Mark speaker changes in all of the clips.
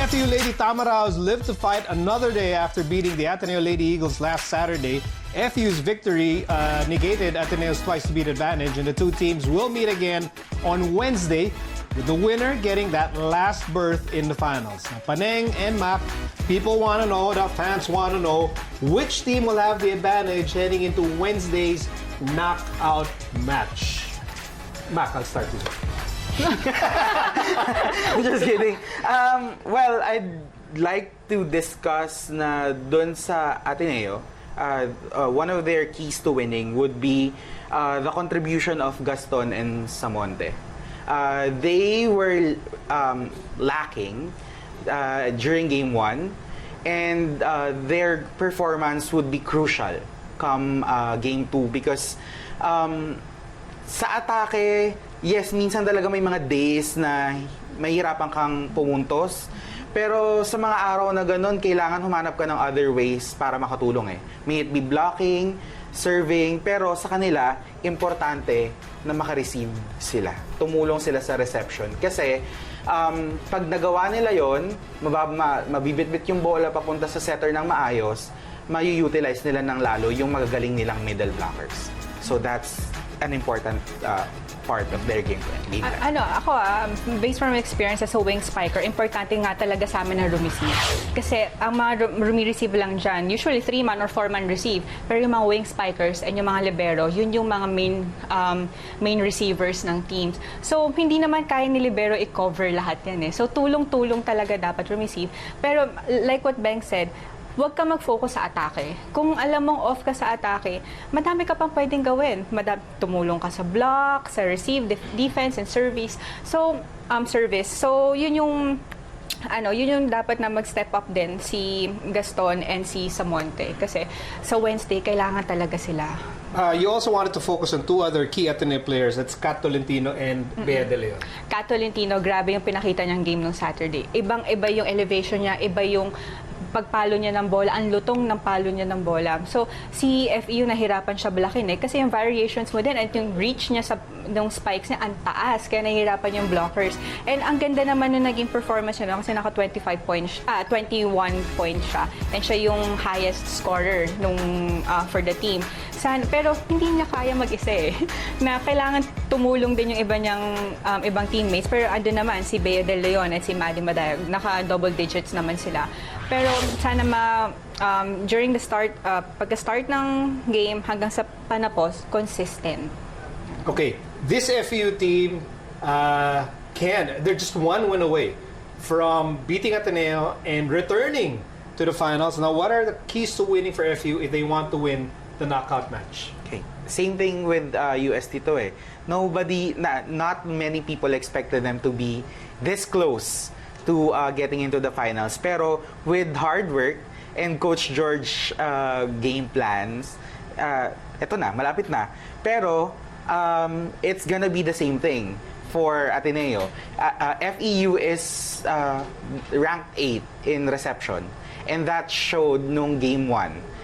Speaker 1: FEU Lady Tamaraws lived to fight another day after beating the Ateneo Lady Eagles last Saturday. FEU's victory negated Ateneo's twice-to-beat advantage, and the two teams will meet again on Wednesday, with the winner getting that last berth in the finals. Now, Paneng and Mac, people want to know, the fans want to know, which team will have the advantage heading into Wednesday's knockout match. Mac, I'll start with you.
Speaker 2: Just kidding. Well, I'd like to discuss na dun sa Ateneo, one of their keys to winning would be the contribution of Gaston and Samonte. They were lacking during Game 1, and their performance would be crucial come Game 2 because sa atake, yes, minsan talaga may mga days na mahirapan kang pumuntos. Pero sa mga araw na ganun, kailangan humanap ka ng other ways para makatulong eh. May it be blocking, serving, pero sa kanila, importante na makareceive sila. Tumulong sila sa reception. Kasi pag nagawa nila yon, mabibitbit yung bola papunta sa setter ng maayos, ma-utilize nila ng lalo yung magagaling nilang middle blockers. So that's an important part of their game plan.
Speaker 3: Ako based from experience as a wing spiker, importante nga talaga sa amin na rumeceive. Kasi ang mga rumi-receive lang dyan, usually 3-man or 4-man receive. Pero yung mga wing spikers and yung mga libero, yun yung mga main receivers ng teams. So, hindi naman kaya ni libero i-cover lahat yan eh. So, tulong-tulong talaga dapat rumeceive. Pero, like what Beng said, huwag ka mag-focus sa atake. Kung alam mong off ka sa atake, madami ka pang pwedeng gawin. Tumulong ka sa block, sa receive, defense, and service. So, yun yung dapat na mag-step up din si Gaston and si Samonte. Kasi sa Wednesday, kailangan talaga sila.
Speaker 1: You also wanted to focus on two other key Ateneo players. That's Kat Tolentino and Bea De Leon.
Speaker 3: Kat Tolentino, grabe yung pinakita niyang game nung Saturday. Ibang-iba yung elevation niya, iba yung pagpalo niya ng bola, ang lutong ng palo niya ng bola. So, si FEU nahirapan siya blakin eh. Kasi yung variations mo din at yung reach niya sa ng spikes niya, ang taas. Kaya nahihirapan yung blockers. And ang ganda naman nung naging performance niya kasi naka 21 points siya. And siya yung highest scorer for the team. Pero hindi niya kaya mag-isa eh. Na kailangan tumulong din yung ibang teammates. Pero ando naman si Bea De Leon at si Maddie Madayag. Naka double digits naman sila. Pero sana during the start, pagka-start ng game hanggang sa panapos, consistent.
Speaker 1: Okay, this FEU team they're just one win away from beating Ateneo and returning to the finals. Now, what are the keys to winning for FEU if they want to win the knockout match?
Speaker 2: Okay, same thing with UST to eh. Not many people expected them to be this close to getting into the finals. Pero with hard work and Coach George game plans, eto na, malapit na. Pero it's gonna be the same thing for Ateneo. FEU is ranked 8 in reception, and that showed nung game 1.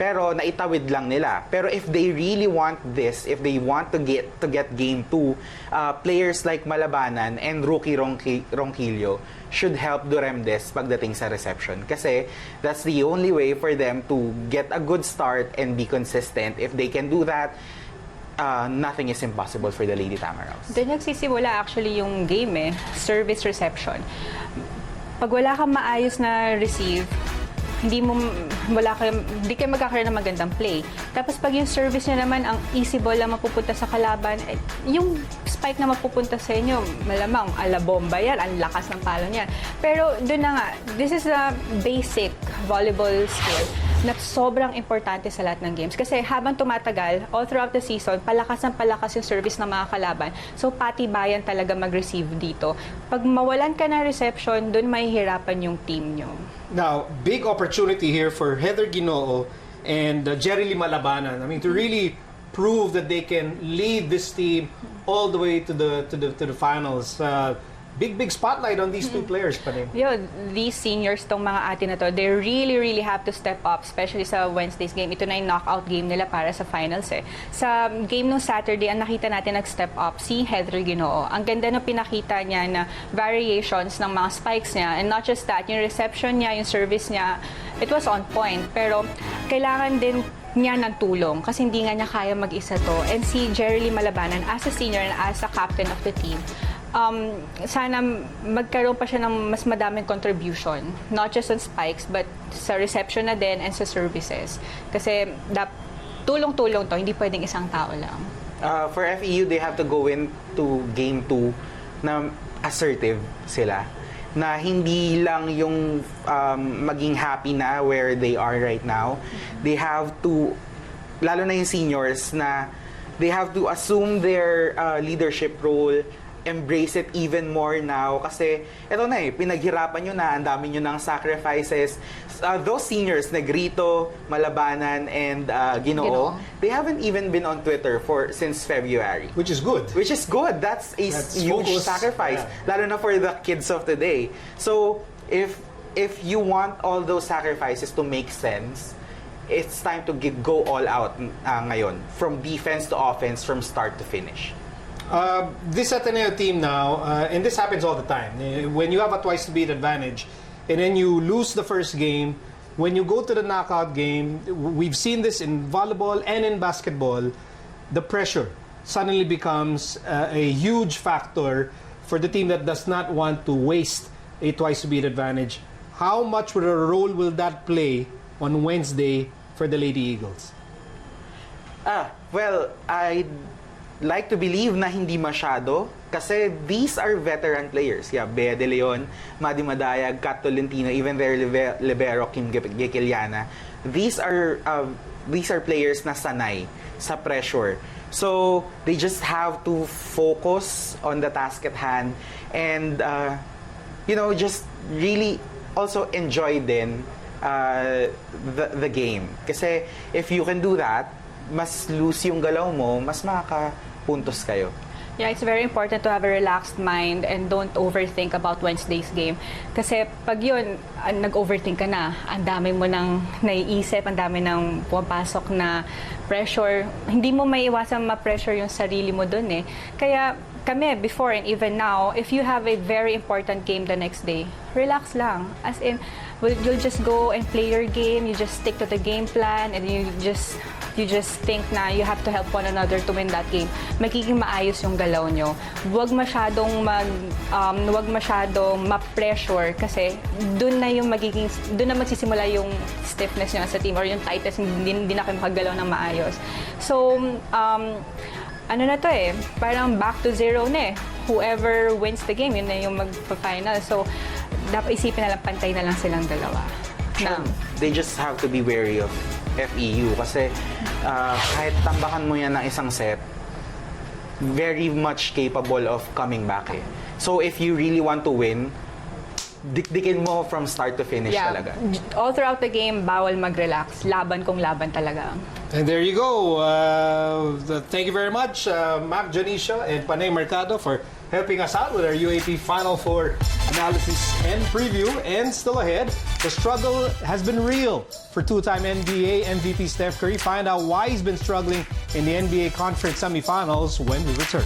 Speaker 2: Pero naitawid lang nila. Pero if they really want this, if they want to get game 2, players like Malabanan and rookie Ronquillo should help Duremdes pagdating sa reception. Kasi that's the only way for them to get a good start and be consistent. If they can do that, nothing is impossible for the Lady Tamaraws.
Speaker 3: Doon nagsisimula actually yung game service reception. Pag wala kang maayos na receive, hindi kayo magkakaroon ng magandang play. Tapos pag yung service niya naman, ang easy ball na mapupunta sa kalaban, yung spike na mapupunta sa inyo, malamang alabomba yan, ang lakas ng palo niyan. Pero doon na nga, this is a basic volleyball skill na sobrang importante sa lahat ng games. Kasi habang tumatagal, all throughout the season, palakas yung service ng mga kalaban. So, patibayan talaga mag-receive dito. Pag mawalan ka ng reception, doon mahihirapan yung team nyo.
Speaker 1: Now, big opportunity here for Heather Guino-o and Jerry Malabanan. I mean, to really prove that they can lead this team all the way to the finals. big spotlight on these two players, Paneng.
Speaker 3: These seniors, tong mga ate na to, they really have to step up, especially sa Wednesday's game. Ito na yung knockout game nila para sa finals eh. Sa game nung Saturday, ang nakita natin nag-step up si Heather Guino-o. Ang ganda na pinakita niya na variations ng mga spikes niya. And not just that, yung reception niya, yung service niya, it was on point. Pero kailangan din niya ng tulong kasi hindi nga niya kaya mag-isa to. And si Jerry Lee Malabanan, as a senior and as a captain of the team, sana magkaroon pa siya ng mas madaming contribution. Not just on spikes, but sa reception na din and sa services. Kasi tulong-tulong to, hindi pwedeng isang tao lang.
Speaker 2: For FEU, they have to go into game 2 na assertive sila. Na hindi lang yung maging happy na where they are right now. They have to, lalo na yung seniors, na they have to assume their leadership role, embrace it even more now kasi eto na pinaghirapan nyo na, ang dami nyo ng sacrifices. Those seniors, Negrito, Malabanan, and Guino-o, they haven't even been on Twitter since February.
Speaker 1: Which is good.
Speaker 2: Which is good. That's a huge sacrifice, lalo na for the kids of today. So, if you want all those sacrifices to make sense, it's time to go all out ngayon, from defense to offense, from start to finish.
Speaker 1: This Ateneo team now, and this happens all the time, when you have a twice-to-beat advantage, and then you lose the first game, when you go to the knockout game, we've seen this in volleyball and in basketball, the pressure suddenly becomes a huge factor for the team that does not want to waste a twice-to-beat advantage. How much of a role will that play on Wednesday for the Lady Eagles?
Speaker 2: Well, I'd like to believe na hindi masyado kasi these are veteran players. Bea De Leon, Madi Madayag, Kat Tolentino, even their libero Kim Gekiliana. These are players na sanay sa pressure. So, they just have to focus on the task at hand and just really also enjoy din the game. Kasi if you can do that, mas loose yung galaw mo, mas makakapuntos kayo.
Speaker 3: Yeah, it's very important to have a relaxed mind and don't overthink about Wednesday's game. Kasi pag yun, nag-overthink ka na, ang dami mo nang naiisip, ang dami nang pumapasok na pressure. Hindi mo maiiwasan ma-pressure yung sarili mo dun eh. Kaya kami, before and even now, if you have a very important game the next day, relax lang. As in, you'll just go and play your game, you just stick to the game plan, and you just think na you have to help one another to win that game. Magiging maayos yung galaw nyo. Huwag masyadong ma-pressure kasi doon na magsisimula yung stiffness nyo sa team or yung tightness, hindi na kayo makagalaw ng maayos. So, ano na to parang back to zero na Whoever wins the game, yun na yung magpa-final. So, dapat isipin na lang, pantay na lang silang dalawa.
Speaker 2: They just have to be wary of FEU kasi kahit tambakan mo yan ng isang set, very much capable of coming back So if you really want to win, dikdikin mo from start to finish talaga.
Speaker 3: All throughout the game, bawal mag-relax. Laban kung laban talaga.
Speaker 1: And there you go. Thank you very much, Mac Dionisio and Paneng Mercado, for helping us out with our UAAP Final Four analysis and preview. And still ahead, the struggle has been real for two-time NBA MVP Steph Curry. Find out why he's been struggling in the NBA Conference semifinals when we return.